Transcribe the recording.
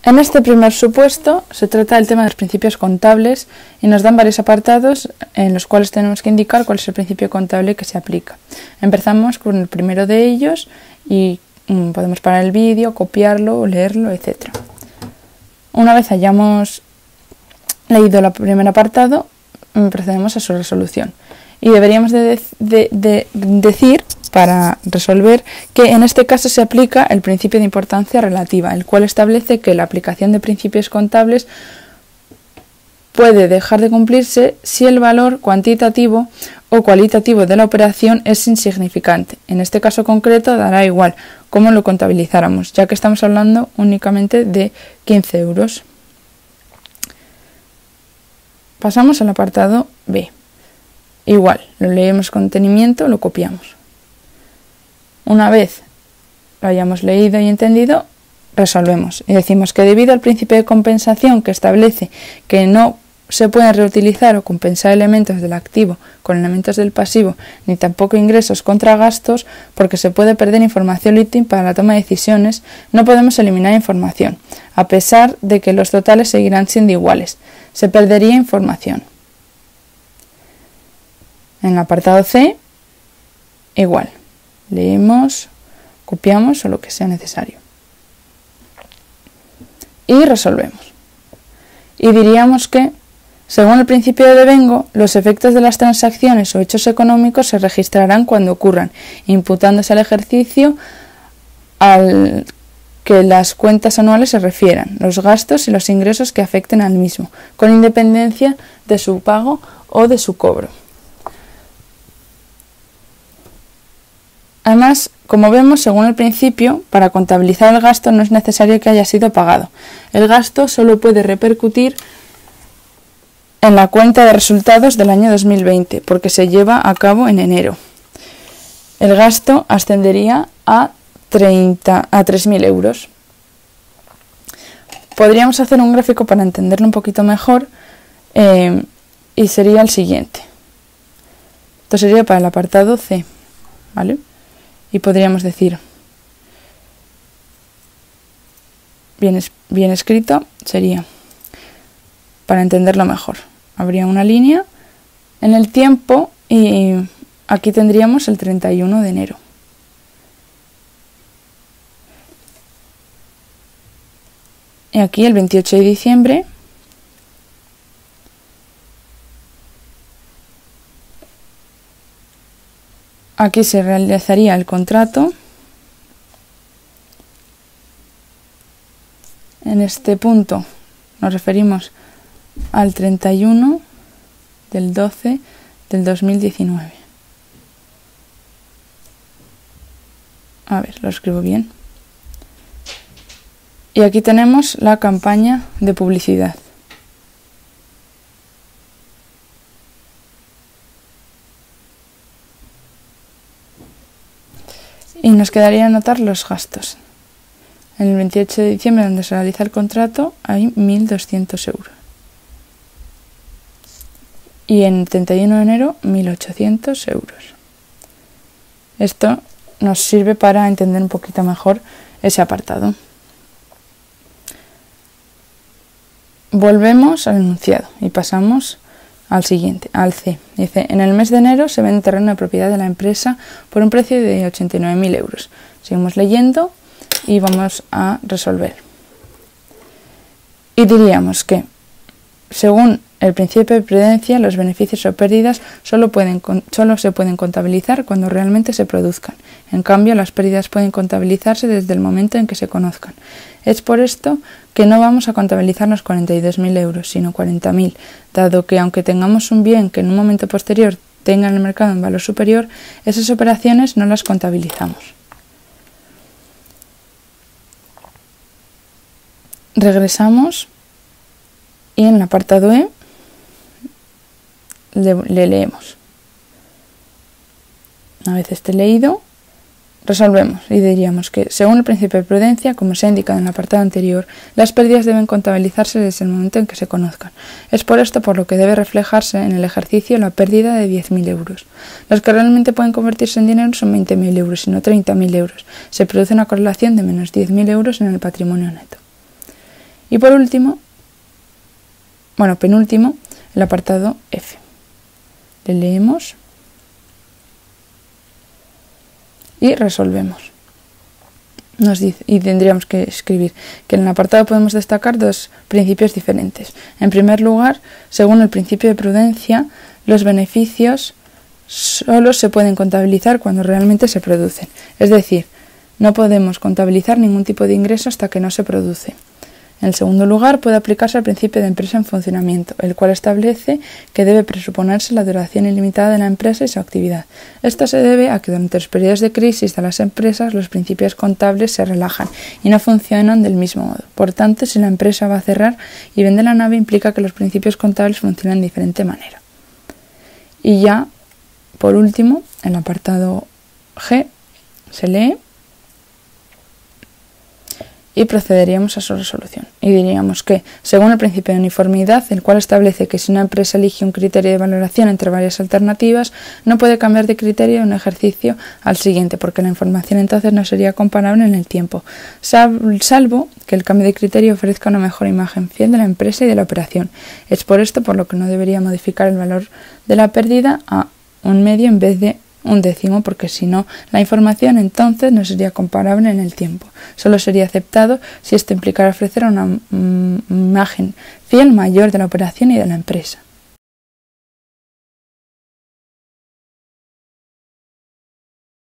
En este primer supuesto se trata del tema de los principios contables y nos dan varios apartados en los cuales tenemos que indicar cuál es el principio contable que se aplica. Empezamos con el primero de ellos y podemos parar el vídeo, copiarlo, leerlo, etc. Una vez hayamos leído el primer apartado, procedemos a su resolución. Y deberíamos de decir, para resolver, que en este caso se aplica el principio de importancia relativa, el cual establece que la aplicación de principios contables puede dejar de cumplirse si el valor cuantitativo o cualitativo de la operación es insignificante. En este caso concreto dará igual cómo lo contabilizáramos, ya que estamos hablando únicamente de 15 euros. Pasamos al apartado B. Igual, lo leemos con detenimiento, lo copiamos. Una vez lo hayamos leído y entendido, resolvemos y decimos que debido al principio de compensación que establece que no se pueden reutilizar o compensar elementos del activo con elementos del pasivo, ni tampoco ingresos contra gastos, porque se puede perder información útil para la toma de decisiones, no podemos eliminar información, a pesar de que los totales seguirán siendo iguales. Se perdería información. En el apartado C, igual. Leemos, copiamos o lo que sea necesario. Y resolvemos. Y diríamos que, según el principio de devengo, los efectos de las transacciones o hechos económicos se registrarán cuando ocurran, imputándose al ejercicio al que las cuentas anuales se refieran, los gastos y los ingresos que afecten al mismo, con independencia de su pago o de su cobro. Además, como vemos, según el principio, para contabilizar el gasto no es necesario que haya sido pagado. El gasto solo puede repercutir en la cuenta de resultados del año 2020, porque se lleva a cabo en enero. El gasto ascendería a 3.000 euros. Podríamos hacer un gráfico para entenderlo un poquito mejor y sería el siguiente. Esto sería para el apartado C, ¿vale? Y podríamos decir, bien escrito, sería, para entenderlo mejor, habría una línea en el tiempo y aquí tendríamos el 31 de enero. Y aquí el 28 de diciembre. Aquí se realizaría el contrato. En este punto nos referimos al 31 del 12 del 2019. A ver, lo escribo bien. Y aquí tenemos la campaña de publicidad. Y nos quedaría anotar los gastos. En el 28 de diciembre, donde se realiza el contrato, hay 1.200 euros. Y en el 31 de enero, 1.800 euros. Esto nos sirve para entender un poquito mejor ese apartado. Volvemos al enunciado y pasamos al siguiente, al C. Dice, en el mes de enero se vende terreno de propiedad de la empresa por un precio de 89.000 euros. Seguimos leyendo y vamos a resolver. Y diríamos que, según el principio de prudencia, los beneficios o pérdidas solo se pueden contabilizar cuando realmente se produzcan. En cambio, las pérdidas pueden contabilizarse desde el momento en que se conozcan. Es por esto que no vamos a contabilizar los 42.000 euros, sino 40.000, dado que aunque tengamos un bien que en un momento posterior tenga en el mercado un valor superior, esas operaciones no las contabilizamos. Regresamos y en el apartado E le leemos. Una vez esté leído, resolvemos y diríamos que, según el principio de prudencia, como se ha indicado en el apartado anterior, las pérdidas deben contabilizarse desde el momento en que se conozcan. Es por esto por lo que debe reflejarse en el ejercicio la pérdida de 10.000 euros. Los que realmente pueden convertirse en dinero son 20.000 euros y no 30.000 euros. Se produce una correlación de menos 10.000 euros en el patrimonio neto. Y por último, penúltimo, el apartado F. Le leemos y resolvemos. Nos dice, y tendríamos que escribir que en el apartado podemos destacar dos principios diferentes. En primer lugar, según el principio de prudencia, los beneficios solo se pueden contabilizar cuando realmente se producen. Es decir, no podemos contabilizar ningún tipo de ingreso hasta que no se produce. En segundo lugar, puede aplicarse al principio de empresa en funcionamiento, el cual establece que debe presuponerse la duración ilimitada de la empresa y su actividad. Esto se debe a que durante los periodos de crisis de las empresas los principios contables se relajan y no funcionan del mismo modo. Por tanto, si la empresa va a cerrar y vende la nave, implica que los principios contables funcionan de diferente manera. Y ya, por último, el apartado G se lee y procederíamos a su resolución. Y diríamos que, según el principio de uniformidad, el cual establece que si una empresa elige un criterio de valoración entre varias alternativas, no puede cambiar de criterio de un ejercicio al siguiente, porque la información entonces no sería comparable en el tiempo, salvo que el cambio de criterio ofrezca una mejor imagen fiel de la empresa y de la operación. Es por esto por lo que no debería modificar el valor de la pérdida a 1/2 en vez de 1/10, porque si no, la información entonces no sería comparable en el tiempo. Solo sería aceptado si esto implicara ofrecer una imagen fiel mayor de la operación y de la empresa.